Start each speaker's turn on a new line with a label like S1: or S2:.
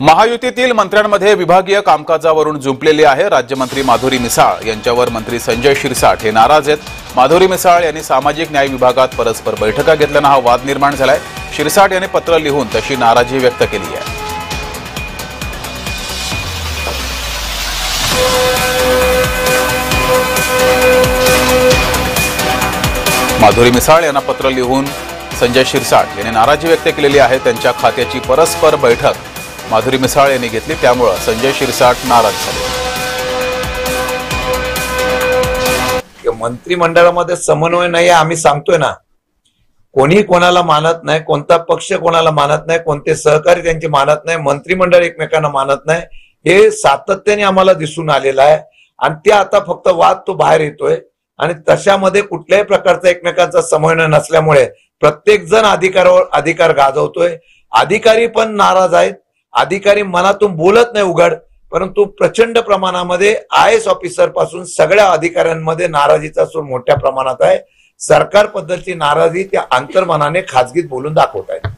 S1: महायुतीतील मंत्र्यांमध्ये विभागीय कामकाजावरून जुंपलेली आहे। राज्यमंत्री माधुरी मिसाळ यांच्यावर मंत्री संजय शिरसाट हे नाराज आहेत। माधुरी मिसाळ यांनी सामाजिक न्याय विभागात परस्पर बैठका घेतल्याने हा वाद निर्माण झालाय। शिरसाट यांनी पत्र लिहून तशी नाराजी व्यक्त केली आहे। माधुरी मिसाळ यांना पत्र लिहून संजय शिरसाट यांनी नाराजी व्यक्त केलेली आहे। त्यांच्या खात्याची परस्पर बैठक माधुरी मिसाळ यांनी घेतली, त्यामुळे संजय शिरसाट नाराज झाले।
S2: मंत्रिमंडळामध्ये समन्वय नाही आम्ही सांगतोय ना, कोणी कोणाला मानत नाही, कोणता पक्ष कोणाला मानत नाही, कोणते सहकारी त्यांचे मानत नाही, मंत्रिमंडळ एकमेकांना मानत नाही, हे सातत्याने आम्हाला दिसून आलेलं आहे। आणि ते आता फक्त वाद तो बाहेर येतोय आणि तशामध्ये कुठल्याही प्रकारचा एकमेकांचा समन्वय नसल्यामुळे प्रत्येक जण अधिकार गाजवतोय। अधिकारी पण नाराज आहेत, अधिकारी मनातून बोलत नाही उघड, परंतु प्रचंड प्रमाणामध्ये IAS ऑफिसर पासून सगळ्या अधिकाऱ्यांमध्ये नाराजीचा सूर मोठ्या प्रमाणात आहे। सरकार पद्धतीची नाराजी त्या अंतर्मनाने खाजगीत बोलून दाखवत आहेत।